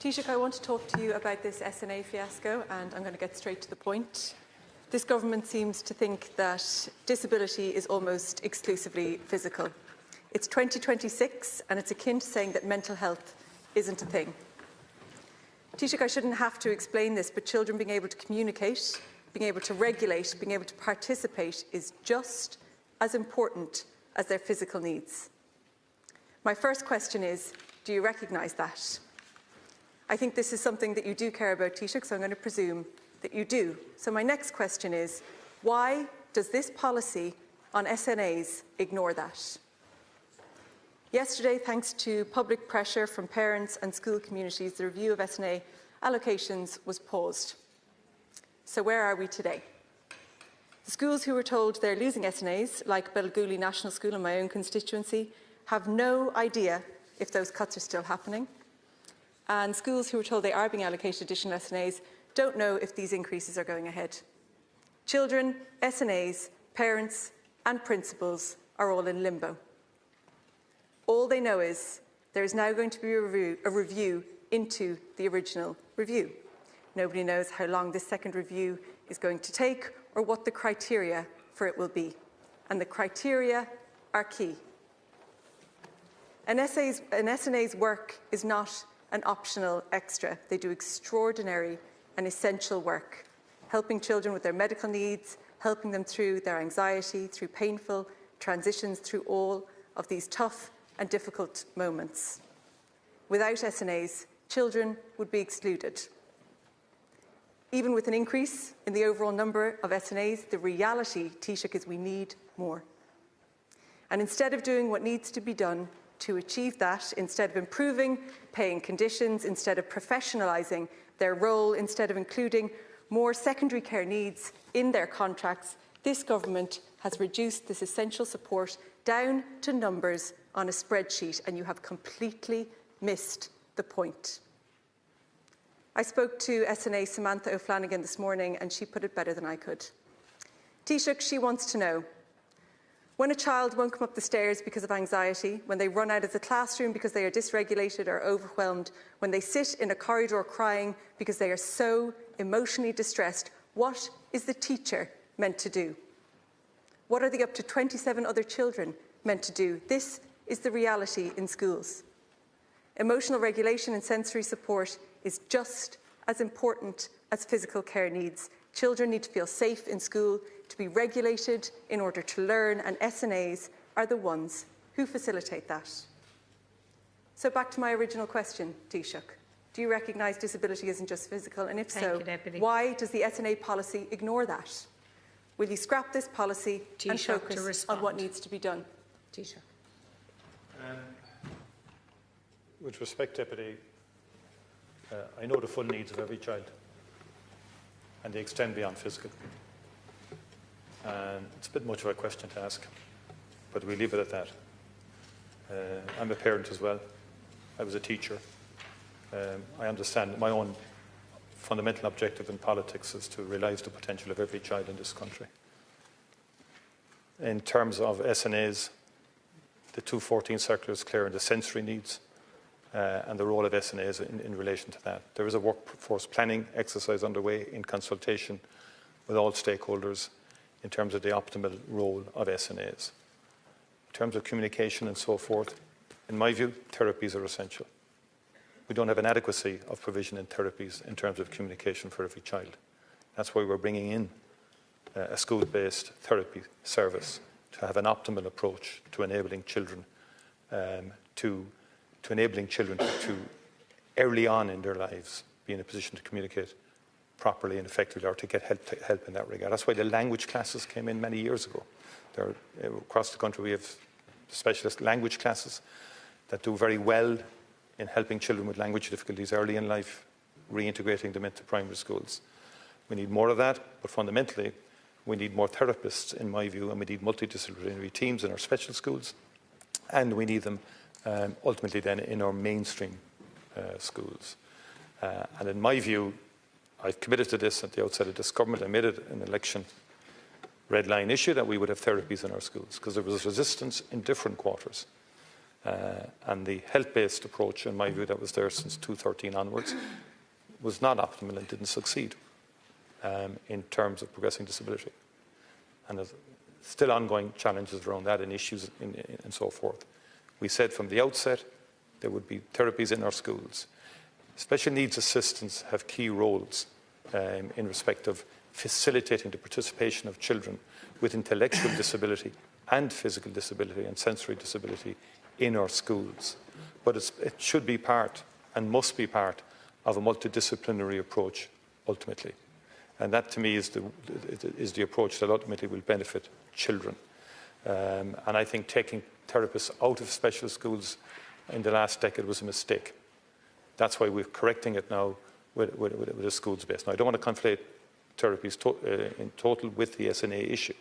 Taoiseach, I want to talk to you about this SNA fiasco, and I'm going to get straight to the point. This government seems to think that disability is almost exclusively physical. It's 2026 and it's akin to saying that mental health isn't a thing. Taoiseach, I shouldn't have to explain this, but children being able to communicate, being able to regulate, being able to participate is just as important as their physical needs. My first question is, do you recognise that? I think this is something that you do care about, Taoiseach, so I'm going to presume that you do. So my next question is, why does this policy on SNAs ignore that? Yesterday, thanks to public pressure from parents and school communities, the review of SNA allocations was paused. So where are we today? The schools who were told they're losing SNAs, like Belgooly National School in my own constituency, have no idea if those cuts are still happening. And schools who were told they are being allocated additional SNAs don't know if these increases are going ahead. Children, SNAs, parents and principals are all in limbo. All they know is there is now going to be a review into the original review. Nobody knows how long this second review is going to take or what the criteria for it will be. And the criteria are key. An SNA's work is not an optional extra. They do extraordinary and essential work, helping children with their medical needs, helping them through their anxiety, through painful transitions, through all of these tough and difficult moments. Without SNAs, children would be excluded. Even with an increase in the overall number of SNAs, the reality, Taoiseach, is we need more. And instead of doing what needs to be done to achieve that, instead of improving paying conditions, instead of professionalising their role, instead of including more secondary care needs in their contracts, this government has reduced this essential support down to numbers on a spreadsheet, and you have completely missed the point. I spoke to SNA Samantha O'Flanagan this morning, and she put it better than I could. Taoiseach, she wants to know, when a child won't come up the stairs because of anxiety, when they run out of the classroom because they are dysregulated or overwhelmed, when they sit in a corridor crying because they are so emotionally distressed, what is the teacher meant to do? What are the up to 27 other children meant to do? This is the reality in schools. Emotional regulation and sensory support is just as important as physical care needs. Children need to feel safe in school, to be regulated in order to learn, and SNAs are the ones who facilitate that. So back to my original question, Taoiseach. Do you recognise disability isn't just physical? And if so, why does the SNA policy ignore that? Will you scrap this policy and focus on what needs to be done? Taoiseach. With respect, Deputy, I know the full needs of every child, and they extend beyond physical. And it's a bit much of a question to ask, but we leave it at that. I'm a parent as well. I was a teacher. I understand that my own fundamental objective in politics is to realise the potential of every child in this country. In terms of SNAs, the 214 circular is clear on the sensory needs and the role of SNAs in relation to that. There is a workforce planning exercise underway in consultation with all stakeholders in terms of the optimal role of SNAs. In terms of communication and so forth, in my view, therapies are essential. We don't have an adequacy of provision in therapies in terms of communication for every child. That's why we're bringing in a school-based therapy service to have an optimal approach to enabling children to early on in their lives be in a position to communicate properly and effectively, or to get help in that regard. That's why the language classes came in many years ago. Across the country we have specialist language classes that do very well in helping children with language difficulties early in life, reintegrating them into primary schools. We need more of that, but fundamentally we need more therapists, in my view, and we need multidisciplinary teams in our special schools, and we need them ultimately then in our mainstream schools. And in my view, I've committed to this at the outset of this government. I made it an election red line issue that we would have therapies in our schools, because there was resistance in different quarters And the health-based approach, in my view, that was there since 2013 onwards, was not optimal and didn't succeed in terms of progressing disability. And there's still ongoing challenges around that and issues and so forth. We said from the outset there would be therapies in our schools. Special needs assistants have key roles in respect of facilitating the participation of children with intellectual disability and physical disability and sensory disability in our schools. But it should be part and must be part of a multidisciplinary approach ultimately. And that to me is the approach that ultimately will benefit children. And I think taking therapists out of special schools in the last decade was a mistake. That's why we're correcting it now with a schools base. Now, I don't want to conflate therapies in total with the SNA issue,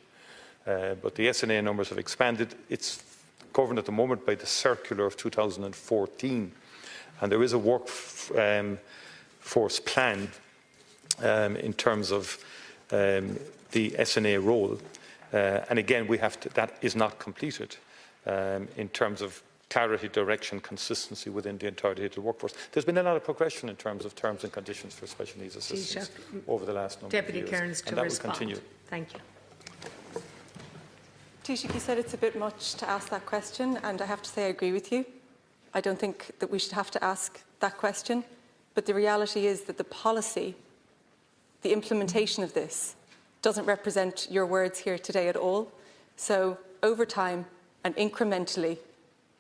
but the SNA numbers have expanded. It's governed at the moment by the circular of 2014, and there is a workforce plan in terms of the SNA role. And again, that is not completed in terms of clarity, direction, consistency within the entirety of the workforce. There's been a lot of progression in terms of terms and conditions for special needs assistants over the last number of years. Deputy Kearns and that will continue. Thank you. Taoiseach, you said it's a bit much to ask that question, and I have to say I agree with you. I don't think that we should have to ask that question, but the reality is that the policy, the implementation of this, doesn't represent your words here today at all. So over time and incrementally,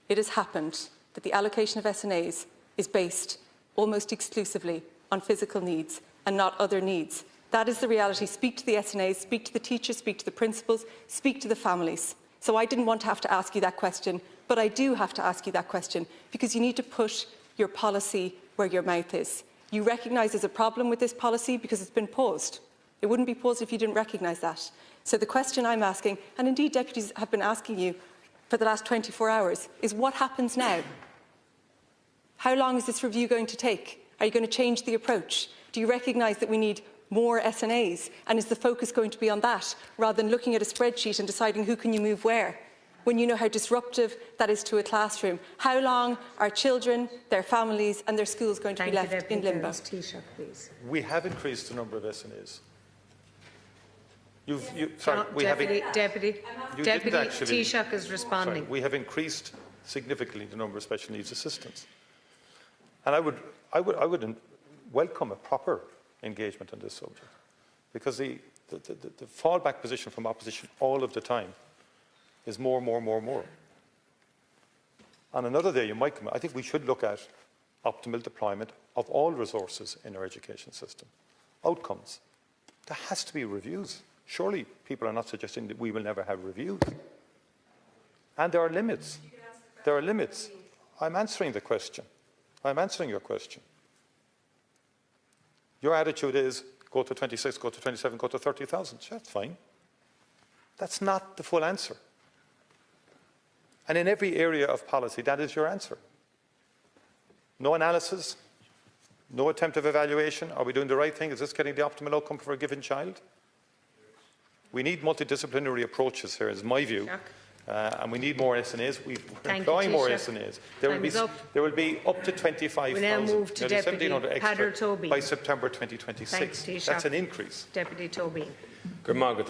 it has happened that the allocation of SNAs is based almost exclusively on physical needs and not other needs. That is the reality. Speak to the SNAs, speak to the teachers, speak to the principals, speak to the families. So I didn't want to have to ask you that question, but I do have to ask you that question because you need to push your policy where your mouth is. You recognise there's a problem with this policy because it's been paused. It wouldn't be paused if you didn't recognise that. So the question I'm asking, and indeed deputies have been asking you for the last 24 hours, is what happens now? How long is this review going to take? Are you going to change the approach? Do you recognise that we need more SNAs? And is the focus going to be on that, rather than looking at a spreadsheet and deciding who can you move where, when you know how disruptive that is to a classroom? How long are children, their families and their schools going to be left in limbo? Taoiseach, please. We have increased the number of SNAs. Deputy Taoiseach is responding. Sorry, we have increased significantly the number of special needs assistants, and I would welcome a proper engagement on this subject, because the fallback position from opposition all of the time is more. On another day, you might come. I think we should look at optimal deployment of all resources in our education system. Outcomes. There has to be reviews. Surely people are not suggesting that we will never have reviews. And there are limits. There are limits. I'm answering the question. I'm answering your question. Your attitude is go to 26, go to 27, go to 30,000. That's fine. That's not the full answer. And in every area of policy, that is your answer. No analysis, no attempt of evaluation. Are we doing the right thing? Is this getting the optimal outcome for a given child? We need multidisciplinary approaches here, is my view, and we need more SNAs. We're employing more SNAs. There will be up to 25,000, we now move to Deputy 1,700 extra Toby by September 2026. Thanks, That's an increase. Deputy Toby. Good morning.